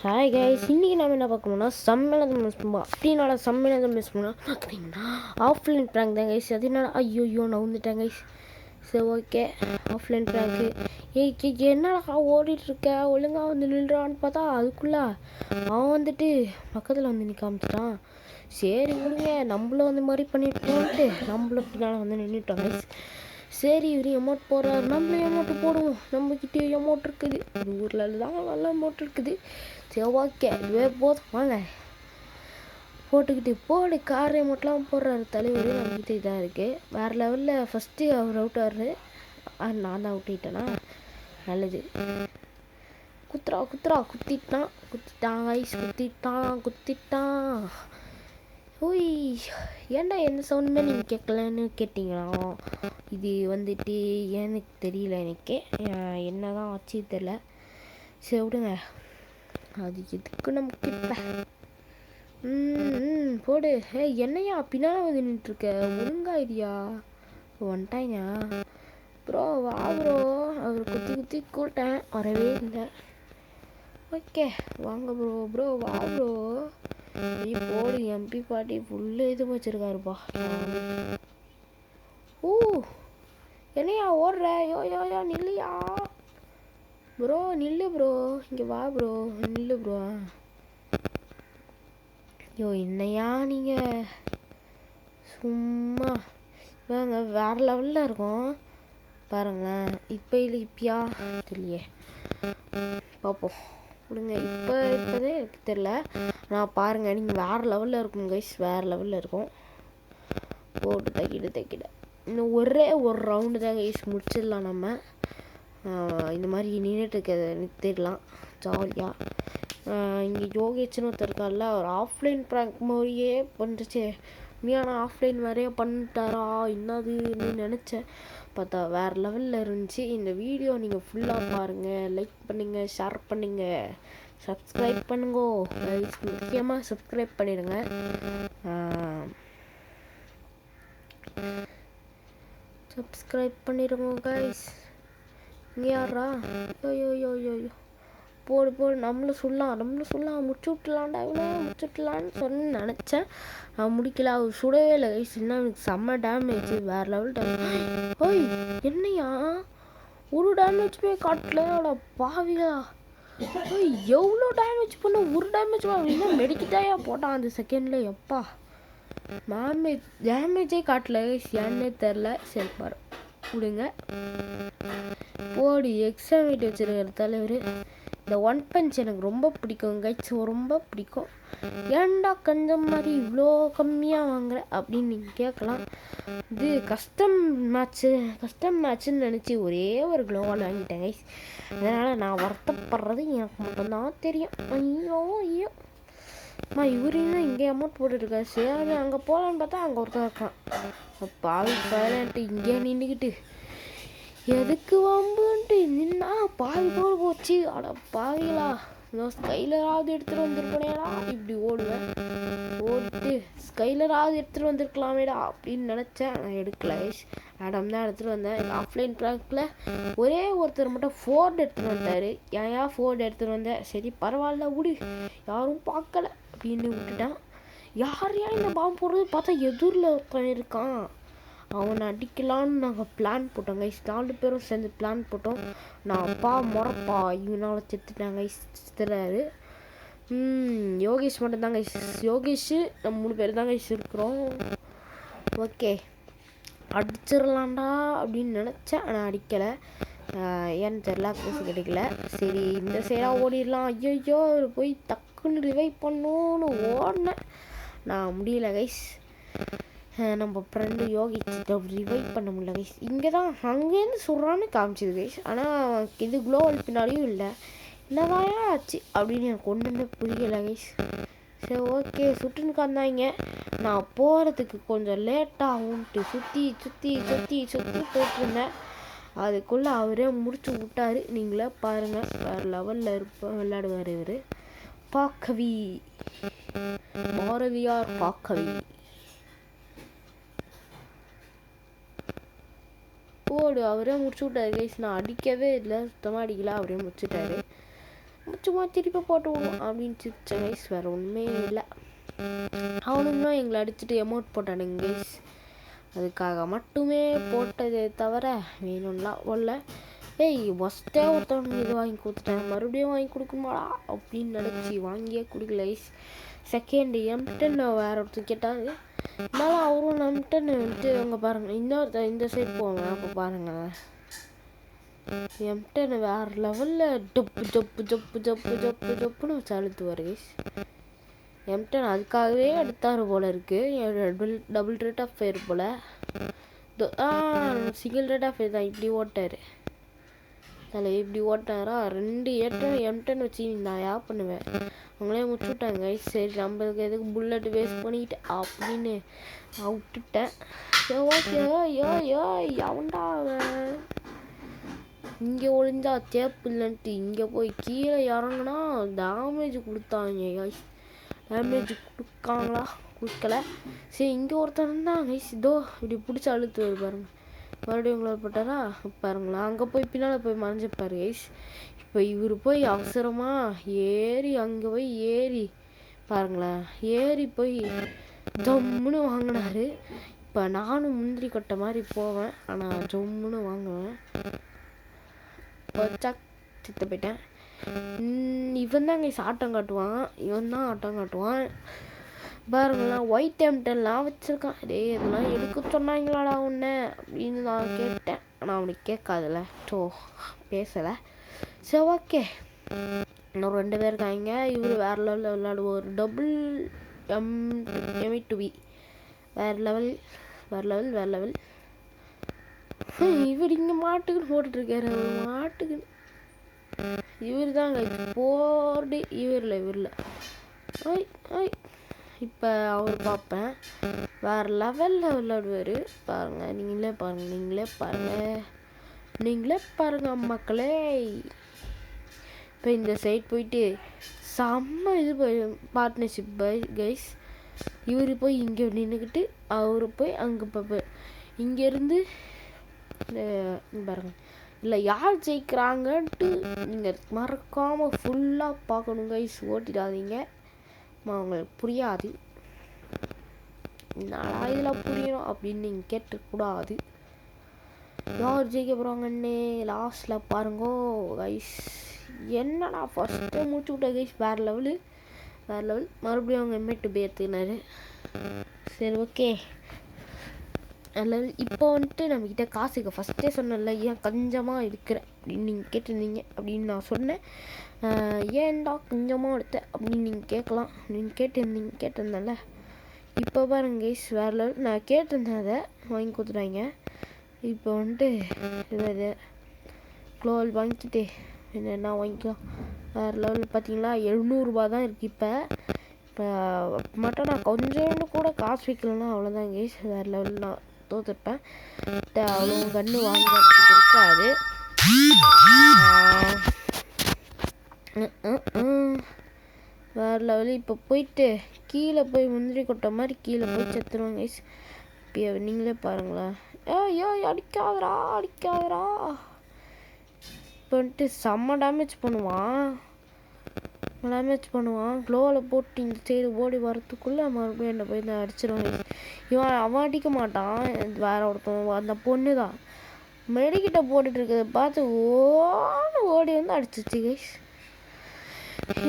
Hi guys, இன்றைக்கி நம்ம என்ன பார்க்கணும்னா சம்மேளனம் மிஸ் பண்ணுவோம். அப்படின்னால சம்மேளனம் மிஸ் பண்ணோம் பார்த்தீங்கன்னா ஆஃப்லைன் ப்ராங்க் தான் கைஸ். அது என்னடா ஐயோ நான் வந்துட்டேன் கைஸ். சரி ஓகே, ஆஃப்லைன் ப்ராங்க்கு. என்னடா ஓடிட்டுருக்க, ஒழுங்காக வந்து நின்றான்னு பார்த்தா அதுக்குள்ளே அவன் வந்துட்டு பக்கத்தில் வந்து நிற்க ஆரம்பிச்சிட்டான். சரி விடுங்க, நம்மளும் அந்த மாதிரி பண்ணிட்டோன்ட்டு நம்மளும் பின்னால் வந்து நின்றுட்டோம் கைஸ். சரி இவர் எமௌண்ட் போடுறாரு, நம்மளும் எமௌண்ட்டு போடுவோம். நம்மக்கிட்டே எமௌண்ட் இருக்குது, ஒரு ஊரில் தான் நல்ல எமௌண்ட் இருக்குது. சரி ஓகே, இதுவே போதும் வாங்க போட்டுக்கிட்டு போடு. கார் எமௌண்ட்லாம் போடுறாரு தலைவர். நம்மக்கிட்ட இதாக இருக்குது வேறு லெவலில். ஃபஸ்ட்டு அவர் அவுட் ஆடுறாரு, நான் தான் அவுட் ஆகிட்டேனா. நல்லது. குத்திட்டான் ஐஸ், குத்திட்டான். ஓய், ஏன்டா எந்த சவுண்டுமே நீங்கள் கேட்கலன்னு கேட்டிங்களா? இது வந்துட்டு எனக்கு தெரியல, எனக்கே என்ன தான் ஆச்சு தெரியல. சரி விடுங்க, அது எதுக்கு நமக்கு இப்போ போடு. என்னையா பின்னால் வந்து நின்றுருக்க, ஒழுங்காயிரியா வந்துட்டாங்க ப்ரோ. வா ப்ரோ, அவர் குத்தி கூட்டேன், வரவே இல்லை. ஓகே வாங்க ப்ரோ வா ப்ரோ. போடு, எம்பி பாட்டி ஃபுல்லு இது வச்சுருக்காருப்பா. ஓ என்னையா ஓடுற, யோ நில்லையா ப்ரோ, நில்லு ப்ரோ, இங்கே வா ப்ரோ, நில்லு ப்ரோ. ஐயோ என்னையா நீங்கள் சும்மா வாங்க, வேறு லெவலில் இருக்கும் பாருங்களேன். இப்போயா தெரியலையே, பார்ப்போம் விடுங்க. இப்போதே எனக்கு தெரில, நான் பாருங்கள் நீங்கள் வேறு லெவலில் இருக்கும் கைஸ், வேறு லெவலில் இருக்கும். போட்டு தைக்கிட இன்னும் ஒரே ஒரு ரவுண்டு தான் கைஸ், முடிச்சிடலாம் நம்ம. இந்த மாதிரி நின்றுட்டு இருக்கிறத நிறுத்திடலாம் ஜாலியாக. இங்கே யோகேஷ்னு ஒருத்தர் இருக்கார்ல, அவர் ஆஃப்லைன் ப்ராங்க் மாதிரியே பண்ணுச்சு. உண்மையான ஆஃப்லைன் மாதிரியே பண்ணிட்டாரா என்னதுன்னு நினச்சேன். பார்த்தா வேறு லெவலில் இருந்துச்சு. இந்த வீடியோ நீங்கள் ஃபுல்லாக பாருங்கள், லைக் பண்ணுங்கள், ஷேர் பண்ணுங்கள், சப்ஸ்கிரைப் பண்ணுங்கோ கைஸ். முக்கியமாக சப்ஸ்கிரைப் பண்ணிடுங்க. சப்ஸ்கிரைப் பண்ணிடுங்க கைஸ். இங்கே யாரா? ஐயோ போடு, நம்மளும் சொல்லலாம் முடிச்சு விட்டுலான்னு சொன்னு நினச்சேன். நான் முடிக்கல, அவர் சுடவே இல்லை கைஸ். இன்னும் எனக்கு செம்ம டேமேஜ், வேறு லெவல் டேமேஜ். ஓய் என்னையா ஒரு டேமேஜுமே காட்டல பாவியா. ஓய் எவ்வளோ டேமேஜ் பண்ண, ஒரு டேமேஜ் இன்னும் மெடிக்கிட்டாயா போட்டான் அந்த செகண்டில். எப்பா டேமேஜே காட்டல கைஸ், ஏன்னே தெரில. சரி பாரு விடுங்க. போடு, எக்ஸாம் வீட்டு வச்சுருக்கிற தலைவர். இந்த ஒன் பஞ்ச் எனக்கு ரொம்ப பிடிக்கும் கைஸ், ரொம்ப பிடிக்கும். ஏன்டா கொஞ்சம் மாதிரி இவ்வளோ கம்மியாக வாங்குற அப்படின்னு நீங்கள் கேட்கலாம். இது கஸ்டம் மேட்ச்சுன்னு நினச்சி ஒரே ஒரு க்ளோவால் வாங்கிட்டேன் கைஸ். அதனால் நான் வருத்தப்படுறது எனக்கு மட்டும்தான் தெரியும். ஐயோ இவரையும் இங்கே அமௌண்ட் போட்டுருக்காரு. சரி அங்கே போகலான்னு பார்த்தா அங்கே ஒருத்தர் இருக்கான். பாவி பயிலன்ட்டு இங்கே நின்றுக்கிட்டு எதுக்கு வம்புன்ட்டு நின்னா பாவி போல் போச்சு. அட பாவிகளா, ஸ்கைலராவது எடுத்துகிட்டு வந்துருக்கணேடா. இப்படி ஓடிட்டு ஸ்கைலராவது எடுத்துகிட்டு வந்துருக்கலாமேடா அப்படின்னு நினச்சேன். நான் எடுக்கல கைஸ், ஆடம் தான் எடுத்துகிட்டு வந்தேன். எங்கள் ஆஃப்லைன் ப்ராங்க்கில் ஒரே ஒருத்தர் மட்டும் ஃபோர்டு எடுத்துகிட்டு வந்தார். ஏன் ஃபோர்டு எடுத்துகிட்டு வந்தேன், சரி பரவாயில்ல விடு, யாரும் பார்க்கல அப்படின்னு விட்டுட்டான். யார் இந்த பாம்பு போடுறது பார்த்தா எதிரில் ஒருத்தன் இருக்கான், அவனை அடிக்கலான்னு நாங்கள் பிளான் போட்டோம் கைஸ். 4 பேரும் சேர்ந்து பிளான் போட்டோம். நான் அப்பா முறப்பா இவனால் செத்துட்டாங்க கைஸ், செத்துறாரு. யோகேஷ் மட்டும்தான் கைஸ், யோகேஷ் நம்ம 3 பேர் தான் கைஸ் இருக்கிறோம். ஓகே அடிச்சிடலாண்டா அப்படின்னு நினச்சேன், ஆனால் அடிக்கலை. ஏன்னு தெரில, பேச கிடைக்கல. சரி இந்த சைடாக ஓடிடலாம். ஐயோ போய் டக்குன்னு ரிவைவ் பண்ணணும்னு ஓடினேன், நான் முடியல கைஸ். நம்ம ஃப்ரெண்டு யோகிக்கிட்ட ரிவைவ் பண்ண முடியல கைஸ். இங்கே தான் அங்கேருந்து சொல்கிறான்னு காமிச்சிது கைஸ். ஆனால் இது குளோவல் பின்னாடியும் இல்லை. என்னதான் ஆச்சு அப்படின்னு எனக்கு ஒன்றுமே புரியலை கைஸ். சரி ஓகே, சுட்டுன்னு காந்தாங்க. நான் போகிறதுக்கு கொஞ்சம் லேட்டாகும்ன்ட்டு சுற்றி போட்டிருந்தேன். அதுக்குள்ளே அவரே முடிச்சு விட்டார். நீங்களே பாருங்கள், வேறு லெவலில் விளையாடுவார் இவர். பாக்கவி பாரதியார் பாக்கவி. போடு, அவரே முடிச்சு விட்டாரு கைஸ். நான் அடிக்கவே இல்லை, சுத்தமாக அடிக்கல, அவரே முடிச்சுட்டாரு. சும்மா திருப்பி போட்டு விடுவோம் அப்படின்னு சிரிச்சேன் கைஸ். வேறு ஒன்றுமே இல்லை. அவனுங்களும் எங்களை அடிச்சுட்டு எமௌண்ட் போட்டானுங்க கைஸ். அதுக்காக மட்டுமே போட்டதே தவிர வேணும்லாம் ஒல்ல. ஏய் ஃபஸ்ட்டே ஒருத்தவனுக்கு இது வாங்கி கொடுத்துட்டேன், மறுபடியும் வாங்கி கொடுக்குமாடா அப்படின்னு நினச்சி வாங்கியே கொடுக்கல கைஸ். செகண்ட் M10 வேறு ஒருத்தர் கேட்டாங்க. இருந்தாலும் அவரும் M10 வந்துட்டு அங்கே பாருங்கள், இன்னொருத்த இந்த சைட் போங்க. அப்போ பாருங்கள் M10 வேறு லெவலில் டொப்பு ஜொப்பு ஜொப்பு ஜொப்பு ஜொப்பு ஜொப்புன்னு வச்சு அழுத்துவார் கைஸ். M10 அதுக்காகவே எடுத்தார் போல் இருக்குது. டபுள் ரேட் ஆஃப் ஃபயர் போல். சிங்கிள் ரேட் ஆஃப் ஃபயர் தான். இப்படி ஓட்டார் அதில், இப்படி ஓட்டாரா 2 M10 வச்சு நான் யா பண்ணுவேன். அவங்களே முடிச்சு விட்டாங்க. சரி நம்மளுக்கு எதுக்கு புல்லட் வேஸ்ட் பண்ணிக்கிட்டு அப்படின்னு நான் விட்டுட்டேன். அவன்டா இங்கே ஒழிஞ்சா தேப்பு இல்லைன்ட்டு இங்கே போய் கீழே இறங்குனா டேமேஜ் கொடுத்தாங்க கைஸ். டேமேஜ் கொடுக்காங்களா கொடுக்கல. சரி இங்கே ஒருத்தர் இருந்தான் கைஸ். இதோ இப்படி பிடிச்சி அழுத்து பாருங்க. மறுபடியும் உங்களை போட்டாரா பாருங்களா. அங்கே போய் பின்னால் போய் மறைஞ்சிப்பார் கைஸ். இப்போ இவர் போய் அவசரமாக ஏறி அங்கே போய் ஏறி பாருங்களேன், ஏறி போய் ஜம்முன்னு வாங்கினாரு. இப்போ நானும் முந்திரி கொட்டை மாதிரி போவேன், ஆனால் ஜம்முன்னு வாங்குவேன். சித்த போயிட்டேன். இவன் தான் கைஸ் ஆட்டம் காட்டுவான். இவன் தான் ஆட்டம் காட்டுவான் பாருங்களேன். ஒயிட் M10லாம் வச்சுருக்கான். டேய் இதெல்லாம் எடுக்க சொன்னாங்களாடா உன்னை அப்படின்னு நான் கேட்டேன். ஆனால் அவனுக்கு கேட்காதுல்ல, ஸோ பேசலை. சரி ஓகே, இன்னும் 2 பேர் இருக்காங்க. இவர் வேறு லெவலில் விளையாடுவோம். டபுள் M2B வேறு லெவல் வேறு லெவல் வேறு லெவல். இவர் இங்கே மாட்டுக்குன்னு போட்டுட்ருக்காரு. மாட்டுக்குன்னு இவர் தாங்க போர்டு. இவரில் ஓய் ஓய். இப்போ அவர் பார்ப்பேன் வேறு லெவலில் விளையாடுவார் பாருங்கள். நீங்களே பாருங்கள் மக்களே. இப்போ இந்த சைட் போயிட்டு செம்ம இது பார்ட்னர்ஷிப் கைஸ். இவர் போய் இங்கே நின்றுக்கிட்டு அவர் போய் அங்கே போய் இங்கேருந்து பாருங்கள். இல்லை யார் ஜெயிக்கிறாங்கன்ட்டு நீங்கள் மறக்காமல் ஃபுல்லாக பார்க்கணும் கைஸ். ஓட்டிடாதீங்க, அவங்களுக்கு புரியாது. நாளா இதில் புரியணும் அப்படின்னு நீங்கள் கேட்டுக்கூடாது. யார் ஜெயிக்க போகிறாங்கன்னு லாஸ்ட்டில் பாருங்கோ கைஸ். என்னடா ஃபஸ்ட்டே முடிச்சு விட்ட கைஸ். வேறு லெவல். மறுபடியும் அவங்க M2B எடுத்துக்கினாரு. சரி ஓகே லெவல். இப்போ வந்துட்டு நம்மக்கிட்ட காசுக்கு ஃபஸ்ட்டே சொன்னேன்ல, ஏன் கொஞ்சமாக இருக்கிற அப்படின்னு நீங்கள் கேட்டிருந்தீங்க அப்படின்னு நான் சொன்னேன். ஏன்டா கொஞ்சமாக எடுத்த அப்படின்னு நீங்கள் கேட்கலாம் அப்படின்னு கேட்டிருந்தேன்ல. இப்போ பாருங்க கைஸ் வேறு லெவல். நான் கேட்டிருந்தேன், அதை வாங்கி கொடுத்துட்டாங்க. இப்போ வந்துட்டு இது க்ளோவல் வாங்கிக்கிட்டு என்ன வாங்கிக்கலாம். வேறு லெவல் பார்த்தீங்களா 700 ரூபா தான் இருக்குது. இப்போ மட்டும் நான் கொஞ்சோண்டு கூட காசு வைக்கலன்னா அவ்வளோதான் கைஸ். வேறு லெவல் நான் தோத்துருப்பேன். அவ்வளோ கன்று வாங்க இருக்காது. வேறு லெவல். இப்போ போயிட்டு கீழே போய் முந்திரி கொட்டை மாதிரி கீழே போய் செத்துருவாங்க கைஸ். இப்போ நீங்களே பாருங்களேன். ஐயோ அடிக்காதரா. இப்போ வந்துட்டு செம்ம டேமேஜ் பண்ணுவான். க்ளோவில் போட்டு இந்த சைடு ஓடி வரத்துக்குள்ளே மறுபடியும் என்னை போய் நான் அடிச்சிடுவான். அவன் அடிக்க மாட்டான், வேற ஒருத்தன் அந்த பொண்ணு தான் மெடிக்கிட்ட போட்டுட்ருக்கிறத பார்த்து ஓடி வந்து அடிச்சிச்சு கைஸ்.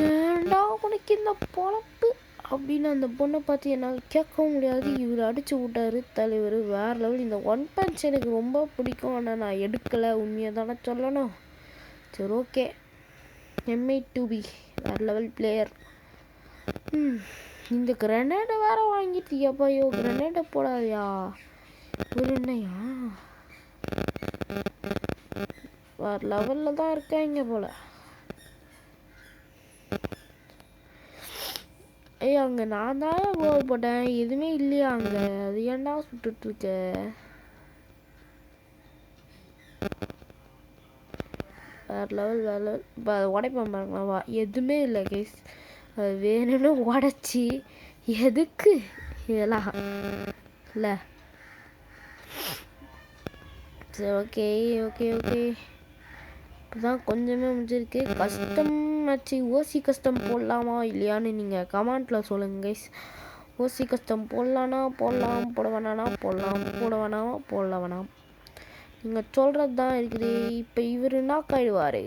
ஏண்டா உனக்கு இந்த பொழப்பு அப்படின்னு அந்த பொண்ணை பார்த்து என்னால் கேட்கவும் முடியாது. இவர் அடிச்சு விட்டாரு தலைவர். வேறு லெவல். இந்த ஒன் பஞ்ச் எனக்கு ரொம்ப பிடிக்கும், ஆனால் நான் எடுக்கலை. உண்மையை தானே சொல்லணும். சரி ஓகே. M2B வேறு லெவல் பிளேயர். இந்த கிரனேடை வேறு வாங்கிட்டியாப்பா. கிரனேடை போடாதியா. ஒரு என்னையா வேறு லெவலில் தான் இருக்காங்க போல். அங்கே நான் தான் கோல் போட்டேன், எதுவுமே இல்லையா அங்கே. அது ஏன்டா சுட்டுட்ருக்க. வேறு லெவல். இப்போ அதை உடைப்பேன் பாருங்களா. எதுவுமே இல்லை கைஸ். அது வேணும்னு உடச்சி எதுக்கு இதெல்லாம் இல்லை. சரி ஓகே. இப்போதான் கொஞ்சமே முடிஞ்சிருக்கு. கஸ்டம் ஆச்சு, ஓசி கஸ்டம் போடலாமா இல்லையான்னு நீங்கள் கமெண்ட்டில் சொல்லுங்கள் கைஸ். ஓசி கஸ்டம் போடலான்னா போடலாம், போட வேணானா போடலாம், போட வேணாமா போடல வேணாம், நீங்கள் சொல்கிறது தான் இருக்குது. இப்போ இவர் நாக் ஆயிடுவார்.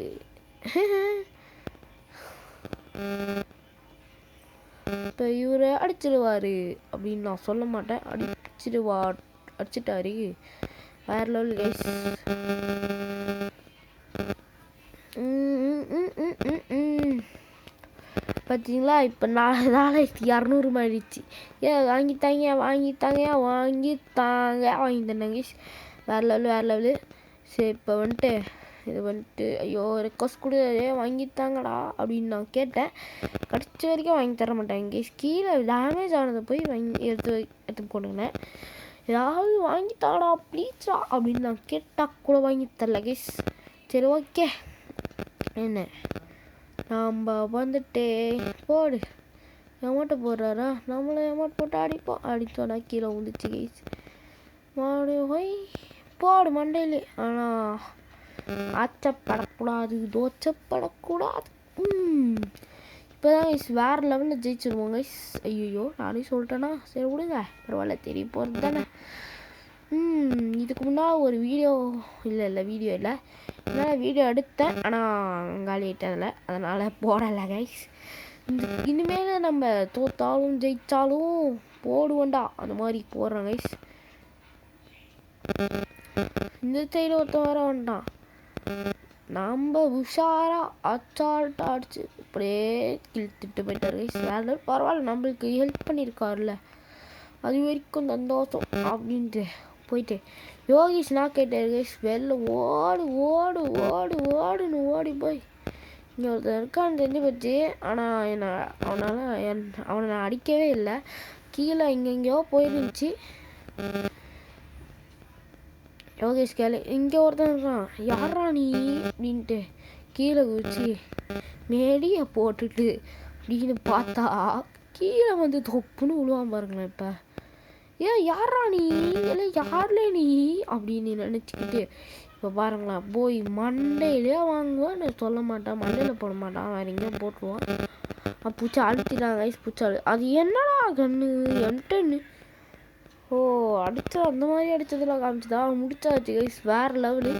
இப்போ இவர் அடிச்சிடுவார் அப்படின்னு நான் சொல்ல மாட்டேன். அடிச்சிட்டாரு. வேறு லெவல் கைஸ். பார்த்தீங்களா, இப்போ 4200 ஆயிடுச்சு. வாங்கித்தாங்க வாங்கி தந்தாங்க கைஸ். வேறு லெவலு. சரி இப்போ வந்துட்டு இது வந்துட்டு ஐயோ ரெக்வஸ்ட் கொடு, வாங்கித்தாங்கடா அப்படின்னு நான் கேட்டேன். கடைசி வரைக்கும் வாங்கி தர மாட்டாங்க கைஸ். கீழே டேமேஜ் ஆனதை போய் எடுத்து போட்டுக்கினேன். ஏதாவது வாங்கித்தாடா ப்ளீஸ்டா அப்படின்னு நான் கேட்டால் கூட வாங்கி தரல கைஸ். சரி ஓகே, என்ன நம்ம வந்துட்டு போடு எமௌண்ட்டை போடுறாரா, நம்மளை எமௌண்ட் போட்டு அடித்தோன்னா கீழே வந்துச்சு கைஸ். போய் போடு மண்டையிலே. ஆனால் ஆச்சப்படக்கூடாது, தோச்சப்படக்கூடாது. இப்போ தான் கைஸ் வேறு லெவலில் ஜெயிச்சிருவோம் கைஸ். ஐயோ நானே சொல்லிட்டேன்னா சரி விடுங்க, பரவாயில்ல, தெரிய போகிறது தானே. இதுக்கு முன்னால் ஒரு வீடியோ இல்லை என்னால் வீடியோ எடுத்தேன், ஆனால் காலிட்டதில்லை, அதனால் போடலை கைஸ். இனிமேல் நம்ம தோத்தாலும் ஜெயித்தாலும் போடுவோண்டா அந்த மாதிரி போடுறோம் கைஸ். இந்த சைடு ஒருத்தன் வர வேண்டாம், நம்ம உஷாராக அச்சால்ட்டாக அடிச்சு அப்படியே கிழித்துட்டு போயிட்டார் கைஸ். வேறு பரவாயில்ல, நம்மளுக்கு ஹெல்ப் பண்ணியிருக்காருல்ல, அது வரைக்கும் சந்தோஷம் அப்படின்ட்டு போயிட்டு யோகேஷ் நான் கேட்டார் கைஸ். வெளில ஓடுன்னு ஓடி போய் இங்கே ஒருத்தர் இருக்கான்னு தெரிஞ்சு போச்சு. ஆனால் அவனை நான் அடிக்கவே இல்லை. கீழே எங்கெங்கேயோ போயிருந்துச்சு. யோகேஷ் கேளு, இங்கே ஒருத்தன் இருக்கான், யாரா நீ அப்படின்ட்டு கீழே குதிச்சு மேடியை போட்டுட்டு அப்படின்னு பார்த்தா கீழே வந்து தொப்புன்னு விழுவான் பாருங்களேன். இப்போ யாரா நீ, இல்லை யார்லே நீ அப்படின்னு நினச்சிக்கிட்டு இப்போ பாருங்களேன், போய் மண்டையிலே வாங்குவான். நான் சொல்ல மாட்டேன், மண்டையில் போட மாட்டான், வேறு எங்கேயும் போட்டுருவான். பூச்சி அழுத்திட்டாங்க கைஸ். பூச்சாலு அது என்னடா கண்ணு என்டன்னு அடித்தா அந்த மாதிரி அடித்ததெல்லாம் காமிச்சுதா முடிச்சாச்சு கைஸ். வேறு லெவலு.